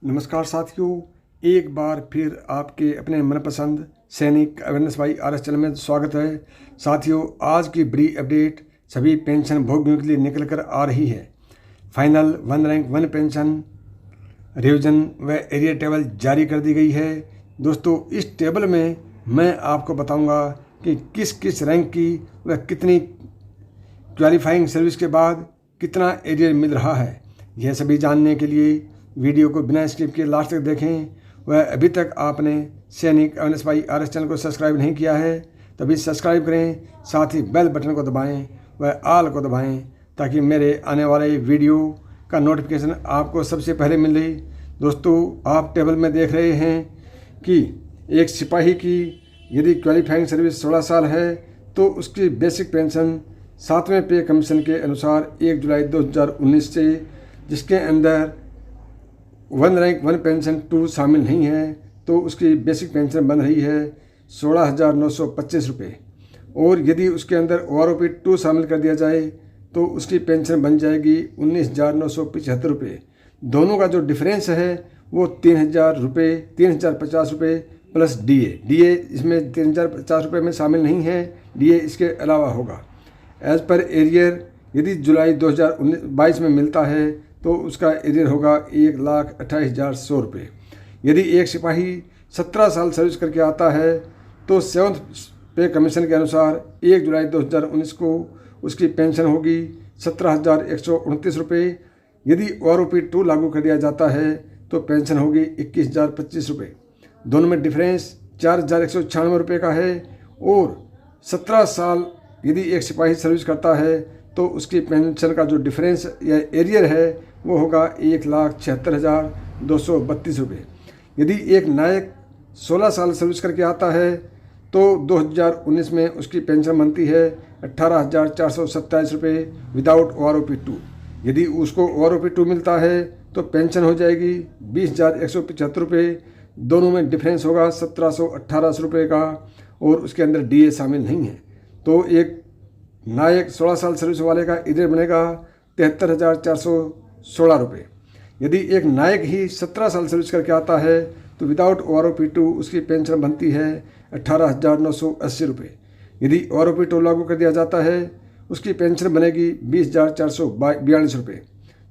नमस्कार साथियों, एक बार फिर आपके अपने मनपसंद सैनिक अवेयरनेस बाई RS चैनल में स्वागत है। साथियों, आज की बड़ी अपडेट सभी पेंशन भोगियों के लिए निकल कर आ रही है। फाइनल 1 रैंक 1 पेंशन रिविजन व एरियर टेबल जारी कर दी गई है। दोस्तों, इस टेबल में मैं आपको बताऊंगा कि किस किस रैंक की व कितनी क्वालिफाइंग सर्विस के बाद कितना एरियर मिल रहा है। यह सभी जानने के लिए वीडियो को बिना स्किप किए लास्ट तक देखें। वह अभी तक आपने सैनिक अवेयरनेस बाई RS चैनल को सब्सक्राइब नहीं किया है तभी सब्सक्राइब करें, साथ ही बेल बटन को दबाएं व आल को दबाएं ताकि मेरे आने वाले वीडियो का नोटिफिकेशन आपको सबसे पहले मिले। दोस्तों, आप टेबल में देख रहे हैं कि एक सिपाही की यदि क्वालिफाइंग सर्विस 16 साल है तो उसकी बेसिक पेंशन 7वें पे कमीशन के अनुसार 1 जुलाई 2019 से, जिसके अंदर 1 रैंक 1 पेंशन 2 शामिल नहीं है, तो उसकी बेसिक पेंशन बन रही है 16,925 रुपये। और यदि उसके अंदर OROP 2 शामिल कर दिया जाए तो उसकी पेंशन बन जाएगी 19,975 रुपये। दोनों का जो डिफरेंस है वो 3,050 रुपये प्लस DA इसमें 3,050 रुपये में शामिल नहीं है, DA इसके अलावा होगा। एज पर एरियर यदि जुलाई 2022 में मिलता है तो उसका एरियर होगा 1,28,100 रुपये। यदि एक सिपाही 17 साल सर्विस करके आता है तो 7th पे कमीशन के अनुसार 1 जुलाई 2019 को उसकी पेंशन होगी 17,129 रुपये। यदि OROP 2 लागू कर दिया जाता है तो पेंशन होगी 21,025 रुपये। दोनों में डिफरेंस 4,196 रुपये का है। और 17 साल यदि एक सिपाही सर्विस करता है तो उसकी पेंशन का जो डिफरेंस या एरियर है वो होगा 1,76,232 रुपये। यदि एक नायक 16 साल सर्विस करके आता है तो 2019 में उसकी पेंशन बनती है 18,427 रुपये विदाउट OROP 2। यदि उसको OROP 2 मिलता है तो पेंशन हो जाएगी 20,175 रुपये। दोनों में डिफरेंस होगा 1,718 रुपये का और उसके अंदर DA शामिल नहीं है। तो एक नायक 16 साल सर्विस वाले का एरियर बनेगा 73,416 रुपये। यदि एक नायक ही 17 साल सर्विस करके आता है तो विदाउट OROP 2 उसकी पेंशन बनती है 18,980 रुपये। यदि OROP 2 लागू कर दिया जाता है उसकी पेंशन बनेगी 20,442 रुपये।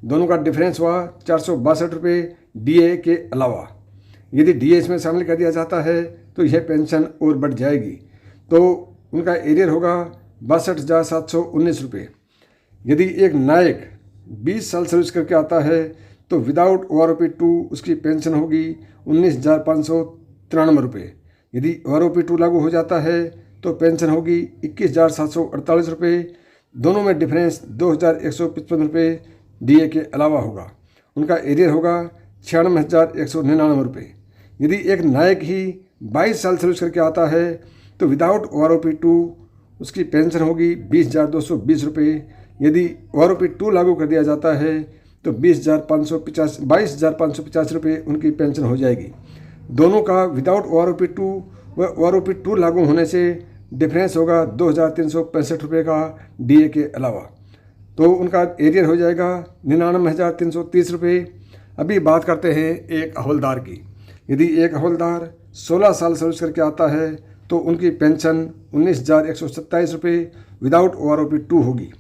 दोनों का डिफरेंस हुआ 462 रुपये DA के अलावा। यदि DA इसमें शामिल कर दिया जाता है तो यह पेंशन और बढ़ जाएगी, तो उनका एरियर होगा 62,719 रुपये। यदि एक नायक 20 साल सर्विस करके आता है तो विदाउट OROP 2 उसकी पेंशन होगी 19,593 रुपये। यदि OROP 2 लागू हो जाता है तो पेंशन होगी 21,748 रुपये। दोनों में डिफरेंस 2,155 रुपये DA के अलावा होगा। उनका एरियर होगा 96,199 रुपये। यदि एक नायक ही 22 साल सर्विस करके आता है तो विदाउट OROP 2 उसकी पेंशन होगी 20,220 रुपये। यदि OROP 2 लागू कर दिया जाता है तो 22,550 रुपये उनकी पेंशन हो जाएगी। दोनों का विदाउट OROP 2 व OROP 2 लागू होने से डिफरेंस होगा 2,365 रुपये का DA के अलावा, तो उनका एरियर हो जाएगा 99,330 रुपये। अभी बात करते हैं एक हवलदार की। यदि एक हवलदार 16 साल सर्विस करके आता है तो उनकी पेंशन 19,127 रुपये विदाउट OROP 2 होगी।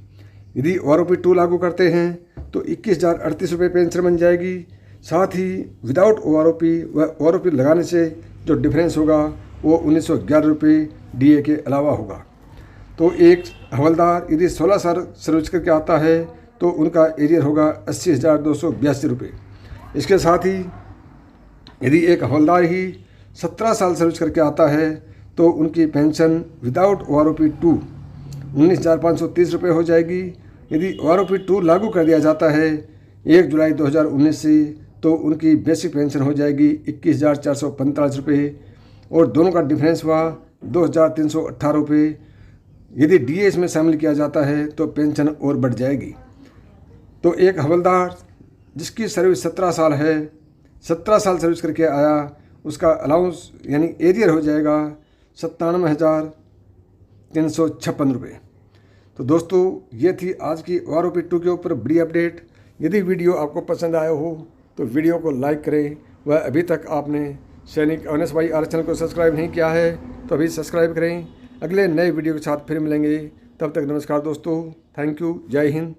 यदि OROP 2 लागू करते हैं तो 21,038 रुपये पेंशन बन जाएगी। साथ ही विदाउट OROP व OROP लगाने से जो डिफरेंस होगा वो 1,911 रुपये DA के अलावा होगा। तो एक हवलदार यदि 16 साल सर्विस करके आता है तो उनका एरियर होगा 80,282 रुपये। इसके साथ ही यदि एक हवलदार ही 17 साल सर्विस करके आता है तो उनकी पेंशन विदाउट OROP 2 19,530 रुपये हो जाएगी। यदि OROP 2 लागू कर दिया जाता है 1 जुलाई 2019 से तो उनकी बेसिक पेंशन हो जाएगी 21,445 रुपये और दोनों का डिफरेंस हुआ 2,318 रुपये। यदि DA इसमें शामिल किया जाता है तो पेंशन और बढ़ जाएगी। तो एक हवलदार जिसकी सर्विस 17 साल है, 17 साल सर्विस करके आया, उसका अलाउंस यानी एरियर हो जाएगा 97,356 रुपये। तो दोस्तों, ये थी आज की OROP 2 के ऊपर बड़ी अपडेट। यदि वीडियो आपको पसंद आया हो तो वीडियो को लाइक करें। वह अभी तक आपने सैनिक अवेयरनेस बाई आर चैनल को सब्सक्राइब नहीं किया है तो अभी सब्सक्राइब करें। अगले नए वीडियो के साथ फिर मिलेंगे, तब तक नमस्कार दोस्तों। Thank you. जय हिंद।